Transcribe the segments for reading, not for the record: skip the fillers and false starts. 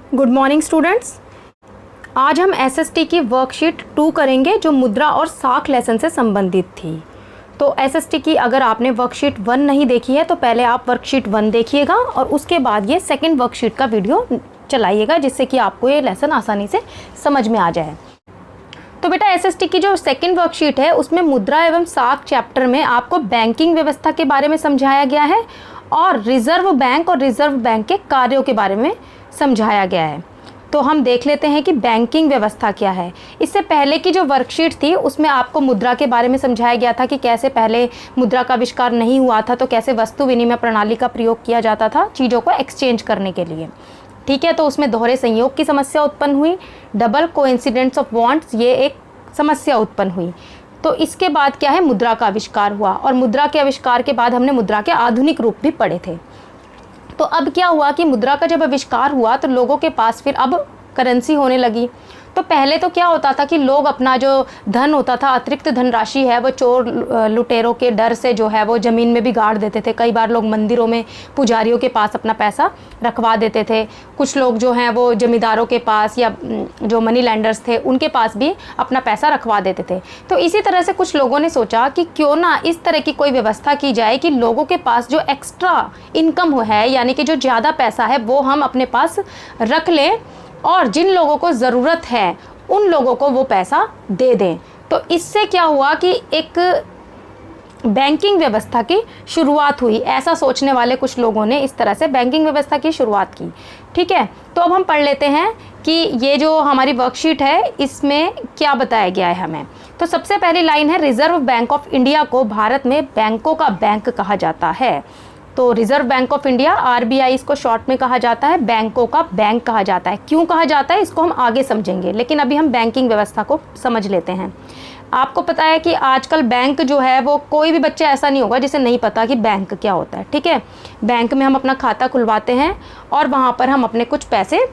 Good morning students. आज हम SST की वर्कशीट 2 करेंगे जो मुद्रा और साख लेसन से संबंधित थी। तो एसएसटी की अगर आपने वर्कशीट 1 नहीं देखी है तो पहले आप वर्कशीट 1 देखिएगा और उसके बाद ये सेकंड वर्कशीट का वीडियो चलाइएगा जिससे कि आपको ये लेसन आसानी से समझ में आ जाए। तो बेटा एसएसटी की जो सेकंड वर्कशीट है उसमें मुद्रा एवं साख चैप्टर में आपको बैंकिंग व्यवस्था के बारे में समझाया गया है और रिजर्व बैंक के कार्यों के बारे में समझाया गया है। तो हम देख लेते हैं कि बैंकिंग व्यवस्था क्या है। इससे पहले की जो वर्कशीट थी उसमें आपको मुद्रा के बारे में समझाया गया था कि कैसे पहले मुद्रा का आविष्कार नहीं हुआ था तो कैसे वस्तु विनिमय प्रणाली का प्रयोग किया जाता था चीज़ों को एक्सचेंज करने के लिए। ठीक है, तो उसमें दोहरे संयोग की समस्या उत्पन्न हुई, डबल कोइंसिडेंस ऑफ वांट्स ये एक समस्या उत्पन्न हुई। तो इसके बाद क्या है, मुद्रा का आविष्कार हुआ और मुद्रा के आविष्कार के बाद हमने मुद्रा के आधुनिक रूप भी पढ़े थे। तो अब क्या हुआ कि मुद्रा का जब आविष्कार हुआ तो लोगों के पास फिर अब करेंसी होने लगी। तो पहले तो क्या होता था कि लोग अपना जो धन होता था, अतिरिक्त धनराशि है, वो चोर लुटेरों के डर से जो है वो ज़मीन में भी गाड़ देते थे। कई बार लोग मंदिरों में पुजारियों के पास अपना पैसा रखवा देते थे। कुछ लोग जो हैं वो जमींदारों के पास या जो मनी लैंडर्स थे उनके पास भी अपना पैसा रखवा देते थे। तो इसी तरह से कुछ लोगों ने सोचा कि क्यों ना इस तरह की कोई व्यवस्था की जाए कि लोगों के पास जो एक्स्ट्रा इनकम है यानी कि जो ज़्यादा पैसा है वो हम अपने पास रख लें और जिन लोगों को ज़रूरत है उन लोगों को वो पैसा दे दें। तो इससे क्या हुआ कि एक बैंकिंग व्यवस्था की शुरुआत हुई। ऐसा सोचने वाले कुछ लोगों ने इस तरह से बैंकिंग व्यवस्था की शुरुआत की। ठीक है, तो अब हम पढ़ लेते हैं कि ये जो हमारी वर्कशीट है इसमें क्या बताया गया है हमें। तो सबसे पहली लाइन है, रिजर्व बैंक ऑफ इंडिया को भारत में बैंकों का बैंक कहा जाता है। तो reserve bank of India RBI इसको शॉर्ट में कहा जाता है, बैंकों का बैंक कहा जाता है। क्यों कहा जाता है इसको हम आगे समझेंगे, लेकिन अभी हम बैंकिंग व्यवस्था को समझ लेते हैं। आपको पता है कि आजकल बैंक जो है वो कोई भी बच्चा ऐसा नहीं होगा जिसे नहीं पता कि बैंक क्या होता है। ठीक है, बैंक में हम अपना खाता खुलवाते हैं और वहाँ पर हम अपने कुछ पैसे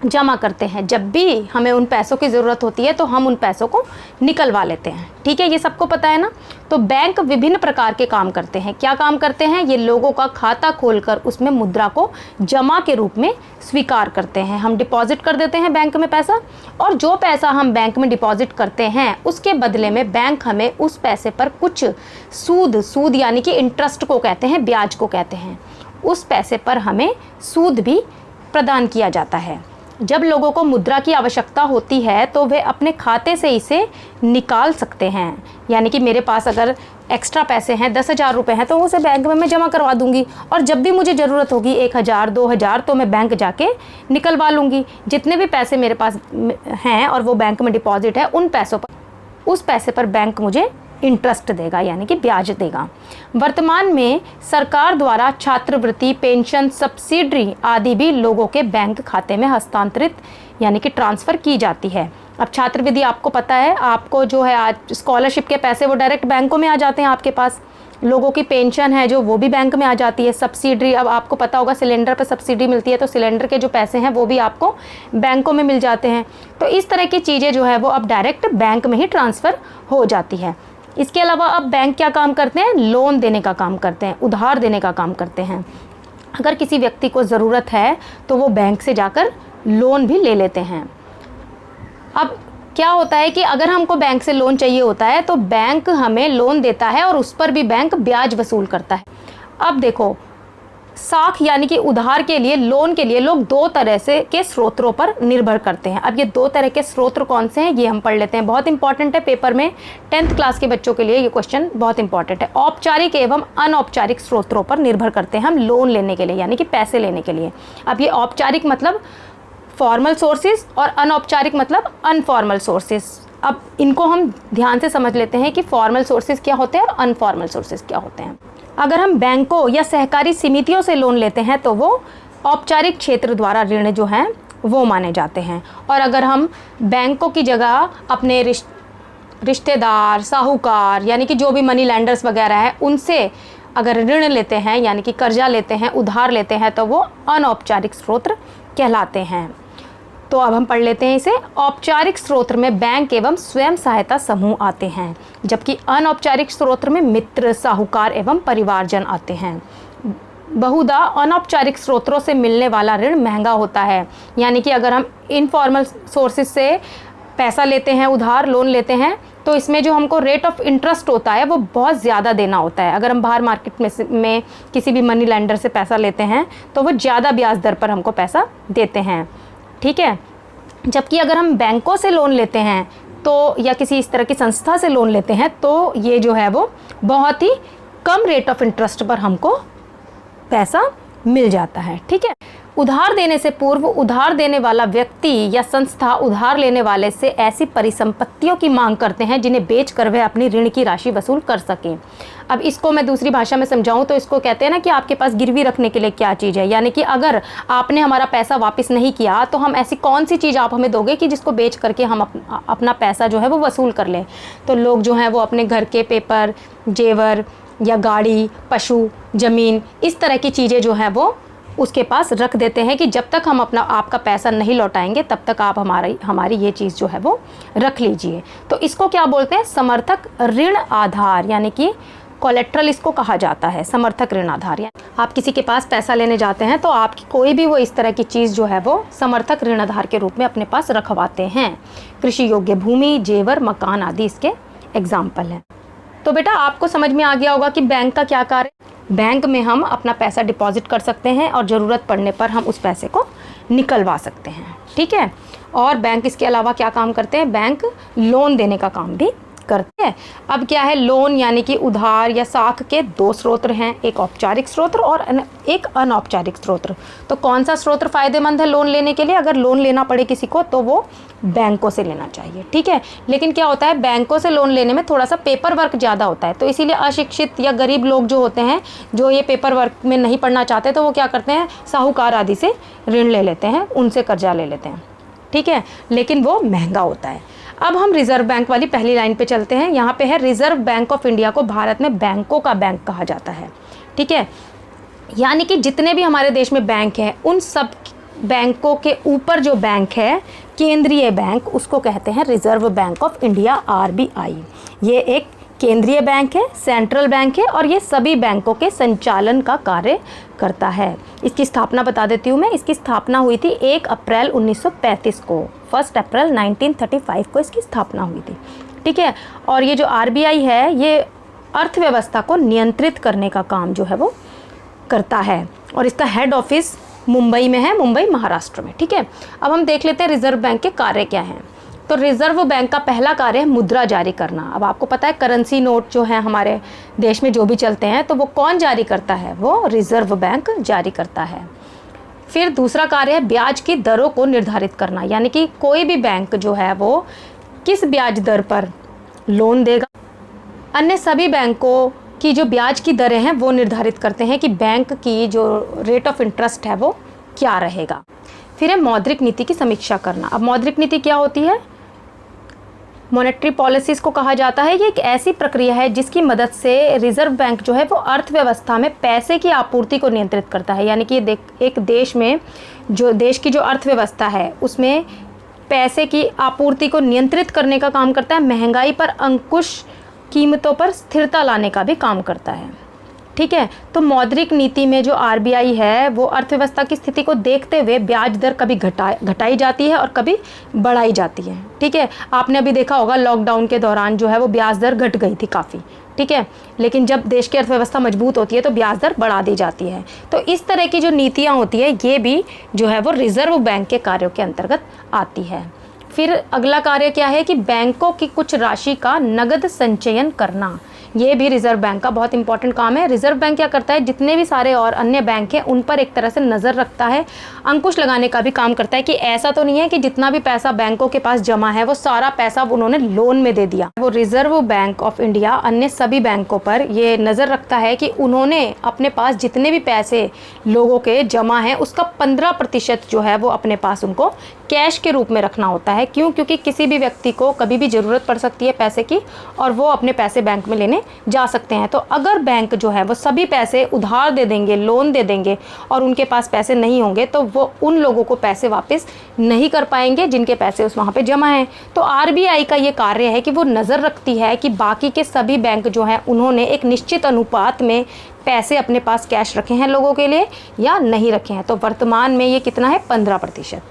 जमा करते हैं। जब भी हमें उन पैसों की ज़रूरत होती है तो हम उन पैसों को निकलवा लेते हैं। ठीक है, ये सबको पता है ना। तो बैंक विभिन्न प्रकार के काम करते हैं। क्या काम करते हैं? ये लोगों का खाता खोलकर उसमें मुद्रा को जमा के रूप में स्वीकार करते हैं। हम डिपॉजिट कर देते हैं बैंक में पैसा और जो पैसा हम बैंक में डिपॉजिट करते हैं उसके बदले में बैंक हमें उस पैसे पर कुछ सूद यानी कि इंटरेस्ट को कहते हैं, ब्याज को कहते हैं, उस पैसे पर हमें सूद भी प्रदान किया जाता है। जब लोगों को मुद्रा की आवश्यकता होती है तो वे अपने खाते से इसे निकाल सकते हैं। यानी कि मेरे पास अगर एक्स्ट्रा पैसे हैं, 10,000 रुपये हैं, तो उसे बैंक में मैं जमा करवा दूंगी और जब भी मुझे ज़रूरत होगी 1,000 2,000 तो मैं बैंक जाके निकलवा लूँगी। जितने भी पैसे मेरे पास हैं और वो बैंक में डिपॉजिट है उन पैसों पर, उस पैसे पर बैंक मुझे इंटरेस्ट देगा यानी कि ब्याज देगा। वर्तमान में सरकार द्वारा छात्रवृत्ति, पेंशन, सब्सिडी आदि भी लोगों के बैंक खाते में हस्तांतरित यानी कि ट्रांसफ़र की जाती है। अब छात्रवृत्ति आपको पता है, आपको जो है आज स्कॉलरशिप के पैसे वो डायरेक्ट बैंकों में आ जाते हैं आपके पास। लोगों की पेंशन है जो वो भी बैंक में आ जाती है। सब्सिडी, अब आपको पता होगा सिलेंडर पर सब्सिडी मिलती है तो सिलेंडर के जो पैसे हैं वो भी आपको बैंकों में मिल जाते हैं। तो इस तरह की चीज़ें जो है वो अब डायरेक्ट बैंक में ही ट्रांसफ़र हो जाती है। इसके अलावा अब बैंक क्या काम करते हैं? लोन देने का काम करते हैं, उधार देने का काम करते हैं। अगर किसी व्यक्ति को ज़रूरत है तो वो बैंक से जाकर लोन भी ले लेते हैं। अब क्या होता है कि अगर हमको बैंक से लोन चाहिए होता है तो बैंक हमें लोन देता है और उस पर भी बैंक ब्याज वसूल करता है। अब देखो, साख यानी कि उधार के लिए, लोन के लिए लोग 2 तरह से के स्रोतों पर निर्भर करते हैं। अब ये 2 तरह के स्रोत कौन से हैं ये हम पढ़ लेते हैं। बहुत इंपॉर्टेंट है, पेपर में 10th क्लास के बच्चों के लिए ये क्वेश्चन बहुत इंपॉर्टेंट है। औपचारिक एवं अनौपचारिक स्रोतों पर निर्भर करते हैं हम लोन लेने के लिए यानी कि पैसे लेने के लिए। अब ये औपचारिक मतलब फॉर्मल सोर्सेज और अनौपचारिक मतलब अनफॉर्मल सोर्सेज। अब इनको हम ध्यान से समझ लेते हैं कि फॉर्मल सोर्सेज क्या होते हैं और अनफॉर्मल सोर्सेज क्या होते हैं। अगर हम बैंकों या सहकारी समितियों से लोन लेते हैं तो वो औपचारिक क्षेत्र द्वारा ऋण जो हैं वो माने जाते हैं। और अगर हम बैंकों की जगह अपने रिश्तेदार, साहूकार यानी कि जो भी मनी लैंडर्स वगैरह हैं उनसे अगर ऋण लेते हैं यानी कि कर्जा लेते हैं, उधार लेते हैं तो वो अनौपचारिक स्रोत कहलाते हैं। तो अब हम पढ़ लेते हैं इसे। औपचारिक स्रोत में बैंक एवं स्वयं सहायता समूह आते हैं, जबकि अनौपचारिक स्रोत में मित्र, साहूकार एवं परिवारजन आते हैं। बहुधा अनौपचारिक स्रोतों से मिलने वाला ऋण महंगा होता है। यानी कि अगर हम इनफॉर्मल सोर्सेज से पैसा लेते हैं, उधार लोन लेते हैं, तो इसमें जो हमको रेट ऑफ इंटरेस्ट होता है वो बहुत ज़्यादा देना होता है। अगर हम बाहर मार्केट में किसी भी मनी लेंडर से पैसा लेते हैं तो वो ज़्यादा ब्याज दर पर हमको पैसा देते हैं, ठीक है। जबकि अगर हम बैंकों से लोन लेते हैं तो, या किसी इस तरह की संस्था से लोन लेते हैं, तो ये जो है वो बहुत ही कम रेट ऑफ इंटरेस्ट पर हमको पैसा मिल जाता है, ठीक है। उधार देने से पूर्व उधार देने वाला व्यक्ति या संस्था उधार लेने वाले से ऐसी परिसंपत्तियों की मांग करते हैं जिन्हें बेचकर वह अपनी ऋण की राशि वसूल कर सकें। अब इसको मैं दूसरी भाषा में समझाऊं तो इसको कहते हैं ना कि आपके पास गिरवी रखने के लिए क्या चीज़ है। यानी कि अगर आपने हमारा पैसा वापस नहीं किया तो हम ऐसी कौन सी चीज़ आप हमें दोगे कि जिसको बेच करके हम अपना पैसा जो है वो वसूल कर लें। तो लोग जो हैं वो अपने घर के पेपर, जेवर या गाड़ी, पशु, ज़मीन, इस तरह की चीज़ें जो हैं वो उसके पास रख देते हैं कि जब तक हम आपका पैसा नहीं लौटाएंगे तब तक आप हमारी ये चीज़ जो है वो रख लीजिए। तो इसको क्या बोलते हैं? समर्थक ऋण आधार, यानी कि कोलेट्रल इसको कहा जाता है, समर्थक ऋण आधार। यानी आप किसी के पास पैसा लेने जाते हैं तो आपकी कोई भी वो इस तरह की चीज़ जो है वो समर्थक ऋण आधार के रूप में अपने पास रखवाते हैं। कृषि योग्य भूमि, जेवर, मकान आदि इसके एग्जाम्पल हैं। तो बेटा आपको समझ में आ गया होगा कि बैंक का क्या कार्य है। बैंक में हम अपना पैसा डिपॉजिट कर सकते हैं और ज़रूरत पड़ने पर हम उस पैसे को निकलवा सकते हैं, ठीक है। और बैंक इसके अलावा क्या काम करते हैं? बैंक लोन देने का काम भी करते हैं। अब क्या है, लोन यानी कि उधार या साख के दो स्रोत हैं, एक औपचारिक स्रोत और एक अनौपचारिक स्रोत। तो कौन सा स्रोत फ़ायदेमंद है लोन लेने के लिए? अगर लोन लेना पड़े किसी को तो वो बैंकों से लेना चाहिए, ठीक है। लेकिन क्या होता है, बैंकों से लोन लेने में थोड़ा सा पेपर वर्क ज़्यादा होता है। तो इसीलिए अशिक्षित या गरीब लोग जो होते हैं, जो ये पेपर वर्क में नहीं पढ़ना चाहते, तो वो क्या करते हैं, साहूकार आदि से ऋण ले लेते हैं, उनसे कर्जा ले लेते हैं, ठीक है। लेकिन वो महंगा होता है। अब हम रिजर्व बैंक वाली पहली लाइन पे चलते हैं। यहाँ पे है रिजर्व बैंक ऑफ इंडिया को भारत में बैंकों का बैंक कहा जाता है, ठीक है। यानी कि जितने भी हमारे देश में बैंक हैं उन सब बैंकों के ऊपर जो बैंक है, केंद्रीय बैंक, उसको कहते हैं reserve bank of India, RBI। ये एक केंद्रीय बैंक है, सेंट्रल बैंक है और ये सभी बैंकों के संचालन का कार्य करता है। इसकी स्थापना बता देती हूँ मैं। इसकी स्थापना हुई थी 1 अप्रैल 1935 को, 1 अप्रैल 1935 को इसकी स्थापना हुई थी, ठीक है। और ये जो RBI है ये अर्थव्यवस्था को नियंत्रित करने का काम जो है वो करता है और इसका हेड ऑफिस मुंबई में है, मुंबई महाराष्ट्र में, ठीक है। अब हम देख लेते हैं रिजर्व बैंक के कार्य क्या हैं। तो रिजर्व बैंक का पहला कार्य है मुद्रा जारी करना। अब आपको पता है करेंसी नोट जो है हमारे देश में जो भी चलते हैं तो वो कौन जारी करता है? वो रिजर्व बैंक जारी करता है। फिर दूसरा कार्य है ब्याज की दरों को निर्धारित करना, यानी कि कोई भी बैंक जो है वो किस ब्याज दर पर लोन देगा। अन्य सभी बैंकों की जो ब्याज की दरें हैं वो निर्धारित करते हैं कि बैंक की जो रेट ऑफ इंटरेस्ट है वो क्या रहेगा। फिर है मौद्रिक नीति की समीक्षा करना। अब मौद्रिक नीति क्या होती है? मॉनेटरी पॉलिसीज़ को कहा जाता है। ये एक ऐसी प्रक्रिया है जिसकी मदद से रिजर्व बैंक जो है वो अर्थव्यवस्था में पैसे की आपूर्ति को नियंत्रित करता है। यानी कि एक देश में देश की जो अर्थव्यवस्था है उसमें पैसे की आपूर्ति को नियंत्रित करने का काम करता है, महंगाई पर अंकुश, कीमतों पर स्थिरता लाने का भी काम करता है, ठीक है। तो मौद्रिक नीति में जो RBI है वो अर्थव्यवस्था की स्थिति को देखते हुए ब्याज दर कभी घटाई जाती है और कभी बढ़ाई जाती है, ठीक है। आपने अभी देखा होगा लॉकडाउन के दौरान जो है वो ब्याज दर घट गई थी काफ़ी, ठीक है। लेकिन जब देश की अर्थव्यवस्था मजबूत होती है तो ब्याज दर बढ़ा दी जाती है। तो इस तरह की जो नीतियाँ होती है ये भी जो है वो रिजर्व बैंक के कार्यों के अंतर्गत आती है। फिर अगला कार्य क्या है कि बैंकों की कुछ राशि का नगद संचयन करना। ये भी रिजर्व बैंक का बहुत इंपॉर्टेंट काम है। रिजर्व बैंक क्या करता है, जितने भी सारे और अन्य बैंक हैं उन पर एक तरह से नज़र रखता है, अंकुश लगाने का भी काम करता है कि ऐसा तो नहीं है कि जितना भी पैसा बैंकों के पास जमा है वो सारा पैसा उन्होंने लोन में दे दिया। वो रिजर्व बैंक ऑफ इंडिया अन्य सभी बैंकों पर ये नज़र रखता है कि उन्होंने अपने पास जितने भी पैसे लोगों के जमा हैं उसका 15% जो है वो अपने पास उनको कैश के रूप में रखना होता है। क्यों? क्योंकि किसी भी व्यक्ति को कभी भी ज़रूरत पड़ सकती है पैसे की और वो अपने पैसे बैंक में लेने जा सकते हैं। तो अगर बैंक जो है वो सभी पैसे उधार दे देंगे, लोन दे देंगे और उनके पास पैसे नहीं होंगे तो वो उन लोगों को पैसे वापस नहीं कर पाएंगे जिनके पैसे उस वहाँ पे जमा हैं। तो आरबीआई का ये कार्य है कि वो नज़र रखती है कि बाकी के सभी बैंक जो हैं उन्होंने एक निश्चित अनुपात में पैसे अपने पास कैश रखे हैं लोगों के लिए या नहीं रखे हैं। तो वर्तमान में ये कितना है, 15%।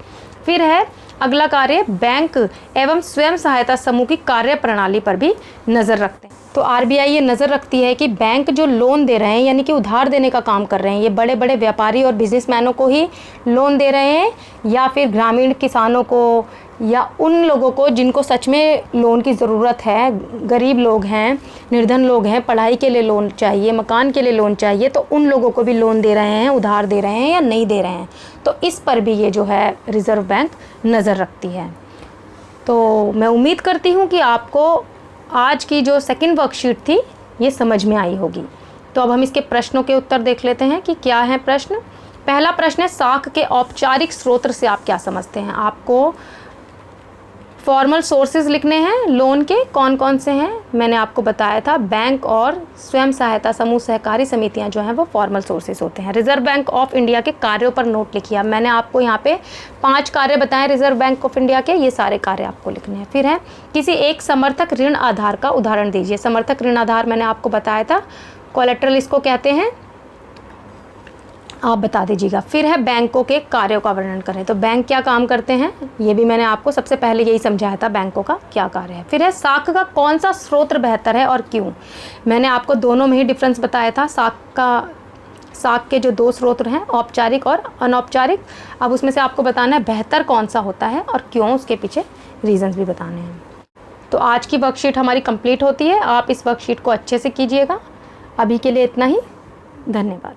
फिर है अगला कार्य, बैंक एवं स्वयं सहायता समूह की कार्य प्रणाली पर भी नज़र रखते हैं। तो आरबीआई ये नज़र रखती है कि बैंक जो लोन दे रहे हैं यानी कि उधार देने का काम कर रहे हैं, ये बड़े बड़े व्यापारी और बिजनेसमैनों को ही लोन दे रहे हैं या फिर ग्रामीण किसानों को या उन लोगों को जिनको सच में लोन की ज़रूरत है, गरीब लोग हैं, निर्धन लोग हैं, पढ़ाई के लिए लोन चाहिए, मकान के लिए लोन चाहिए, तो उन लोगों को भी लोन दे रहे हैं, उधार दे रहे हैं या नहीं दे रहे हैं। तो इस पर भी ये जो है रिज़र्व बैंक नज़र रखती है। तो मैं उम्मीद करती हूँ कि आपको आज की जो सेकंड वर्कशीट थी ये समझ में आई होगी। तो अब हम इसके प्रश्नों के उत्तर देख लेते हैं कि क्या है प्रश्न। पहला प्रश्न है, साख के औपचारिक स्रोत से आप क्या समझते हैं। आपको फॉर्मल सोर्सेज लिखने हैं लोन के, कौन कौन से हैं मैंने आपको बताया था। बैंक और स्वयं सहायता समूह, सहकारी समितियां जो हैं वो फॉर्मल सोर्सेज होते हैं। रिजर्व बैंक ऑफ इंडिया के कार्यों पर नोट लिखिए। मैंने आपको यहाँ पे 5 कार्य बताए रिजर्व बैंक ऑफ इंडिया के, ये सारे कार्य आपको लिखने हैं। फिर है, किसी एक समर्थक ऋण आधार का उदाहरण दीजिए। समर्थक ऋण आधार मैंने आपको बताया था, कोलेट्रल इसको कहते हैं, आप बता दीजिएगा। फिर है, बैंकों के कार्यों का वर्णन करें। तो बैंक क्या काम करते हैं ये भी मैंने आपको सबसे पहले यही समझाया था, बैंकों का क्या कार्य है। फिर है, साख का कौन सा स्रोत बेहतर है और क्यों। मैंने आपको दोनों में ही डिफरेंस बताया था। साख के जो 2 स्रोत हैं, औपचारिक और अनौपचारिक। अब उसमें से आपको बताना है बेहतर कौन सा होता है और क्यों, उसके पीछे रीजंस भी बताने हैं। तो आज की वर्कशीट हमारी कंप्लीट होती है। आप इस वर्कशीट को अच्छे से कीजिएगा। अभी के लिए इतना ही, धन्यवाद।